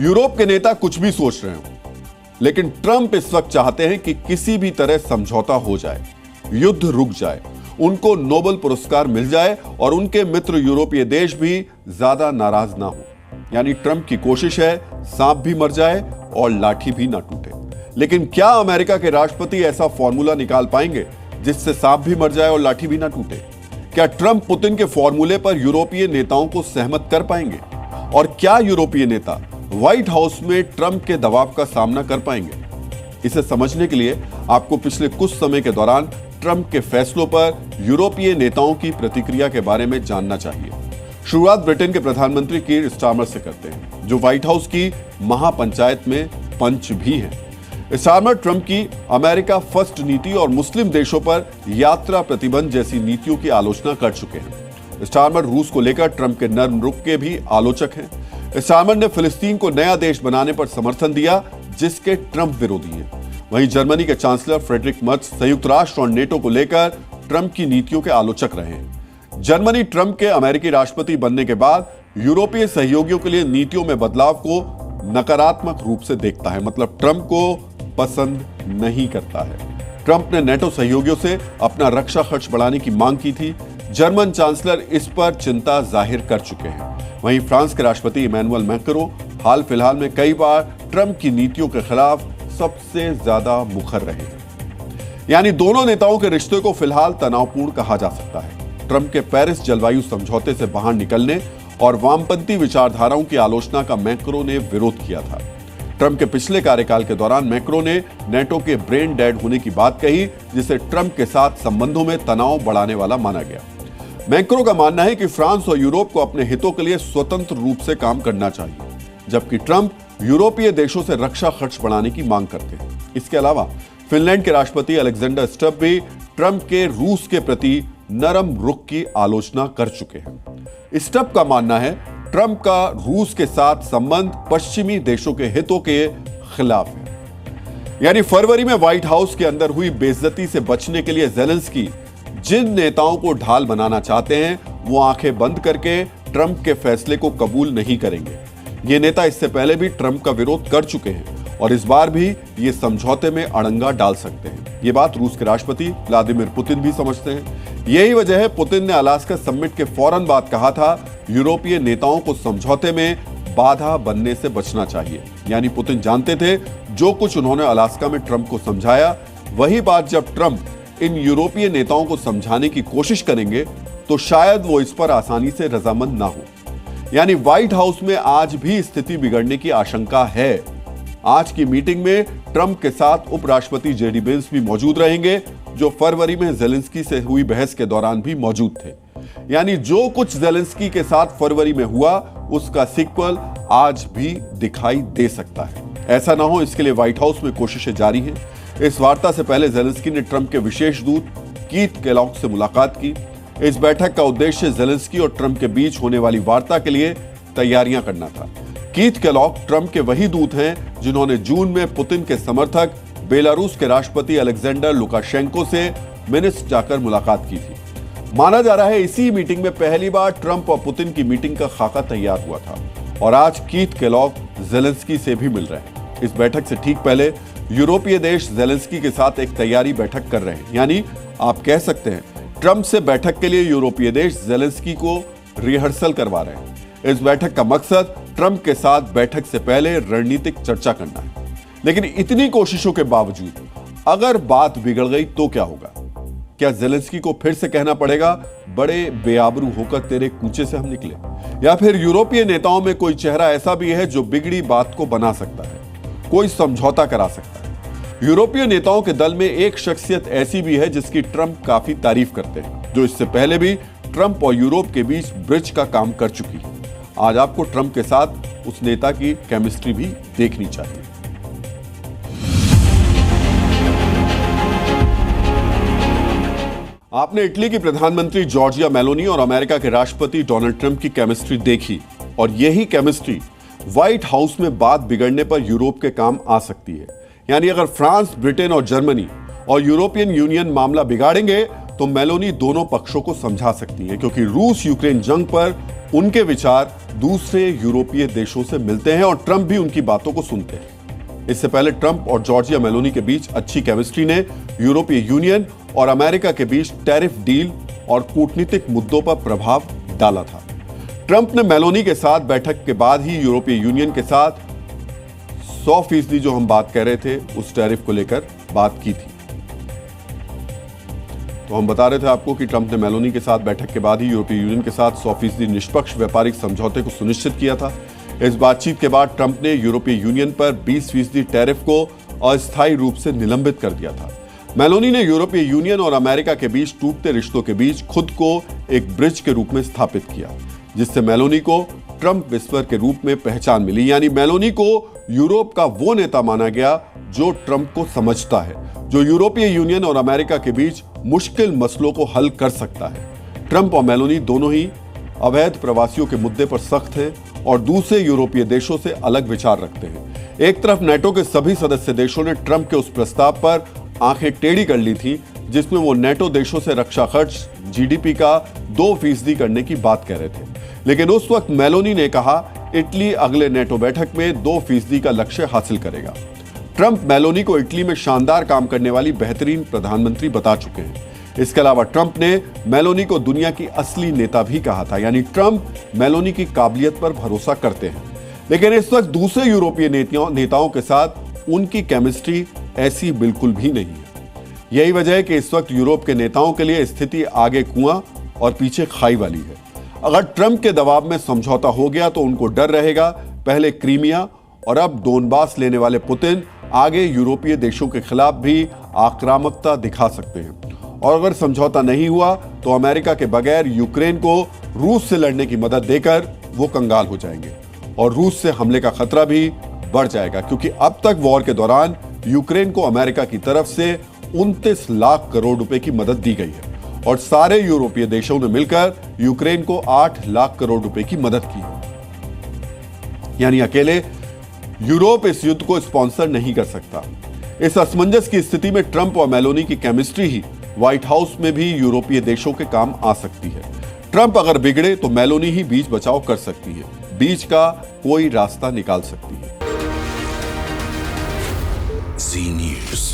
Europe के नेता कुछ भी सोच रहे हो, लेकिन ट्रंप इस वक्त चाहते हैं कि किसी भी तरह समझौता हो जाए, युद्ध रुक जाए, उनको नोबेल पुरस्कार मिल जाए और उनके मित्र यूरोपीय देश भी ज्यादा नाराज ना हो। यानी ट्रंप की कोशिश है सांप भी मर जाए और लाठी भी ना टूटे। लेकिन क्या अमेरिका के राष्ट्रपति ऐसा फॉर्मूला निकाल पाएंगे जिससे सांप भी मर जाए और लाठी भी ना टूटे? क्या ट्रंप पुतिन के फॉर्मूले पर यूरोपीय नेताओं को सहमत कर पाएंगे? और क्या यूरोपीय नेता व्हाइट हाउस में ट्रंप के दबाव का सामना कर पाएंगे? इसे समझने के लिए आपको पिछले कुछ समय के दौरान ट्रंप के फैसलों पर यूरोपीय नेताओं की प्रतिक्रिया के बारे में जानना चाहिए। शुरुआत ब्रिटेन के प्रधानमंत्री कीर स्टारमर से करते हैं, जो व्हाइट हाउस की महापंचायत में पंच भी हैं। स्टारमर ट्रंप की अमेरिका फर्स्ट नीति और मुस्लिम देशों पर यात्रा प्रतिबंध जैसी नीतियों की आलोचना कर चुके हैं। स्टारमर रूस को लेकर ट्रंप के नर्म रुख के भी आलोचक हैं। स्टारमर ने फिलिस्तीन को नया देश बनाने पर समर्थन दिया, जिसके ट्रंप विरोधी हैं। वहीं जर्मनी के चांसलर फ्रेडरिक मर्ज संयुक्त राष्ट्र और नेटो को लेकर ट्रंप की नीतियों के आलोचक रहे हैं। जर्मनी ट्रंप के अमेरिकी राष्ट्रपति बनने के बाद यूरोपीय सहयोगियों के लिए नीतियों में बदलाव को नकारात्मक रूप से देखता है, मतलब ट्रंप को पसंद नहीं करता है। ट्रंप ने नेटो सहयोगियों से अपना रक्षा खर्च बढ़ाने की मांग की थी। जर्मन चांसलर इस पर चिंता जाहिर कर चुके हैं। वहीं फ्रांस के राष्ट्रपति इमैनुअल मैक्रों हाल फिलहाल में कई बार ट्रंप की नीतियों के खिलाफ सबसे ज्यादा मुखर रहे हैं। यानी दोनों नेताओं के रिश्ते को फिलहाल तनावपूर्ण कहा जा सकता है। ट्रंप के पेरिस जलवायु समझौते से बाहर निकलने और वामपंथी विचारधाराओं की आलोचना का मैक्रों ने विरोध किया था। ट्रंप के पिछले कार्यकाल के दौरान मैक्रों ने नेटो के ब्रेन डेड होने की बात कही, जिसे ट्रंप के साथ संबंधों में तनाव बढ़ाने वाला माना गया। मैक्रों का मानना है कि फ्रांस और यूरोप को अपने हितों के लिए स्वतंत्र रूप से काम करना चाहिए, जबकि ट्रंप यूरोपीय देशों से रक्षा खर्च बढ़ाने की मांग करते हैं। इसके अलावा फिनलैंड के राष्ट्रपति अलेक्जेंडर स्टब भी ट्रंप के रूस के प्रति नरम रुख की आलोचना कर चुके हैं। स्टब का मानना है ट्रंप का रूस के साथ संबंध पश्चिमी देशों के हितों के खिलाफ है। यानी फरवरी में व्हाइट हाउस के अंदर हुई बेइज्जती से बचने के लिए ज़ेलेंस्की जिन नेताओं को ढाल बनाना चाहते हैं, वो आंखें बंद करके ट्रंप के फैसले को कबूल नहीं करेंगे। ये नेता इससे पहले भी ट्रंप का विरोध कर चुके हैं और इस बार भी ये समझौते में अड़ंगा डाल सकते हैं। ये बात रूस के राष्ट्रपति व्लादिमीर पुतिन भी समझते हैं। यही वजह है पुतिन ने अलास्का समिट के फौरन बाद कहा था, यूरोपीय नेताओं को समझौते में बाधा बनने से बचना चाहिए। यानी पुतिन जानते थे जो कुछ उन्होंने अलास्का में ट्रंप को समझाया, वही बात जब ट्रंप इन यूरोपीय नेताओं को समझाने की कोशिश करेंगे तो शायद वो इस पर आसानी से रजामंद ना हो। यानी व्हाइट हाउस में आज भी स्थिति बिगड़ने की आशंका है। आज की मीटिंग में ट्रंप के साथ उपराष्ट्रपति जेडी वेंस भी मौजूद रहेंगे, जो फरवरी में ज़ेलेंस्की से हुई बहस के दौरान भी मौजूद थे। यानी जो कुछ ज़ेलेंस्की के साथ फरवरी में हुआ, उसका सीक्वल आज भी दिखाई दे सकता है। ऐसा ना हो, इसके लिए व्हाइट हाउस में कोशिशें जारी हैं। इस वार्ता से पहले ज़ेलेंस्की ने ट्रंप के विशेष दूत कीथ केलॉग से मुलाकात की। इस बैठक का उद्देश्य ज़ेलेंस्की और ट्रंप के बीच होने वाली वार्ता के लिए तैयारियां करना था। कीथ केलॉग ट्रंप के वही दूत हैं जिन्होंने जून में पुतिन के समर्थक बेलारूस के राष्ट्रपति अलेक्जेंडर लुकाशेंको से मिन्स्क जाकर मुलाकात की थी। माना जा रहा है इसी मीटिंग में पहली बार ट्रंप और पुतिन की मीटिंग का खाका तैयार हुआ था और आज कीथ केलॉग ज़ेलेंस्की से भी मिल रहे हैं। इस बैठक से ठीक पहले यूरोपीय देश ज़ेलेंस्की के साथ एक तैयारी बैठक कर रहे हैं। यानी आप कह सकते हैं ट्रंप से बैठक के लिए यूरोपीय देश ज़ेलेंस्की को रिहर्सल करवा रहे हैं। इस बैठक का मकसद ट्रंप के साथ बैठक से पहले रणनीतिक चर्चा करना है। लेकिन इतनी कोशिशों के बावजूद अगर बात बिगड़ गई तो क्या होगा? क्या ज़ेलेंस्की को फिर से कहना पड़ेगा, बड़े बेआबरू होकर तेरे कूचे से हम निकले? या फिर यूरोपीय नेताओं में कोई चेहरा ऐसा भी है जो बिगड़ी बात को बना सकता है, कोई समझौता करा सकता है? यूरोपीय नेताओं के दल में एक शख्सियत ऐसी भी है जिसकी ट्रंप काफी तारीफ करते हैं, जो इससे पहले भी ट्रंप और यूरोप के बीच ब्रिज का काम कर चुकी है। आज आपको ट्रंप के साथ उस नेता की केमिस्ट्री भी देखनी चाहिए। आपने इटली की प्रधानमंत्री जॉर्जिया मेलोनी और अमेरिका के राष्ट्रपति डोनाल्ड ट्रंप की केमिस्ट्री देखी, और यही केमिस्ट्री व्हाइट हाउस में बात बिगड़ने पर यूरोप के काम आ सकती है। यानी अगर फ्रांस, ब्रिटेन और जर्मनी और यूरोपियन यूनियन मामला बिगाड़ेंगे तो मेलोनी दोनों पक्षों को समझा सकती हैं, क्योंकि रूस यूक्रेन जंग पर उनके विचार दूसरे यूरोपीय देशों से मिलते हैं और ट्रंप भी उनकी बातों को सुनते हैं। इससे पहले ट्रंप और जॉर्जिया मेलोनी के बीच अच्छी केमिस्ट्री ने यूरोपीय यूनियन और अमेरिका के बीच टैरिफ डील और कूटनीतिक मुद्दों पर प्रभाव डाला था। ट्रंप ने मेलोनी के साथ बैठक के बाद ही यूरोपीय यूनियन के साथ 100% जो हम बात कह रहे थे उस टैरिफ को लेकर बात की थी। तो हम बता रहे थे आपको कि ट्रंप ने मेलोनी के साथ बैठक के बाद ही यूरोपीय यूनियन के साथ 100% निष्पक्ष व्यापारिक समझौते को सुनिश्चित किया था। इस बातचीत के बाद ट्रंप ने यूरोपीय यूनियन पर 20% टैरिफ को अस्थायी रूप से निलंबित कर दिया था। मेलोनी ने यूरोपीय यूनियन और अमेरिका के बीच टूटते रिश्तों के बीच खुद को एक ब्रिज के रूप में स्थापित किया, जिससे मेलोनी को ट्रंप विस्पर के रूप में पहचान मिली। यानी मेलोनी को यूरोप का वो नेता माना गया जो ट्रंप को समझता है, जो यूरोपीय यूनियन और अमेरिका के बीच मुश्किल मसलों को हल कर सकता है। ट्रंप और मेलोनी दोनों ही अवैध प्रवासियों के मुद्दे पर सख्त हैं और दूसरे यूरोपीय देशों से अलग विचार रखते हैं। एक तरफ नेटो के सभी सदस्य देशों ने ट्रंप के उस प्रस्ताव पर आंखें टेढ़ी कर ली थी जिसमें वो नेटो देशों से रक्षा खर्च जीडीपी का 2% करने की बात कह रहे थे, लेकिन उस वक्त मेलोनी ने कहा इटली अगले नेटो बैठक में 2% का लक्ष्य हासिल करेगा। ट्रंप मेलोनी को इटली में शानदार काम करने वाली बेहतरीन प्रधानमंत्री बता चुके हैं। इसके अलावा ट्रंप ने मेलोनी को दुनिया की असली नेता भी कहा था। यानी ट्रंप मेलोनी की काबिलियत पर भरोसा करते हैं, लेकिन इस वक्त दूसरे यूरोपीय नेताओं के साथ उनकी केमिस्ट्री ऐसी बिल्कुल भी नहीं है। यही वजह है कि इस वक्त यूरोप के नेताओं के लिए स्थिति आगे कुआं और पीछे खाई वाली है। अगर ट्रंप के दबाव में समझौता हो गया तो उनको डर रहेगा पहले क्रीमिया और अब डोनबास लेने वाले पुतिन आगे यूरोपीय देशों के खिलाफ भी आक्रामकता दिखा सकते हैं। और अगर समझौता नहीं हुआ तो अमेरिका के बगैर यूक्रेन को रूस से लड़ने की मदद देकर वो कंगाल हो जाएंगे और रूस से हमले का खतरा भी बढ़ जाएगा, क्योंकि अब तक वॉर के दौरान यूक्रेन को अमेरिका की तरफ से 29 लाख करोड़ रुपए की मदद दी गई है और सारे यूरोपीय देशों ने मिलकर यूक्रेन को 8 लाख करोड़ रुपए की मदद की है। यानी अकेले यूरोप इस युद्ध को स्पॉन्सर नहीं कर सकता। इस असमंजस की स्थिति में ट्रंप और मेलोनी की केमिस्ट्री ही व्हाइट हाउस में भी यूरोपीय देशों के काम आ सकती है। ट्रंप अगर बिगड़े तो मेलोनी ही बीच बचाव कर सकती है, बीच का कोई रास्ता निकाल सकती है। जी न्यूज़।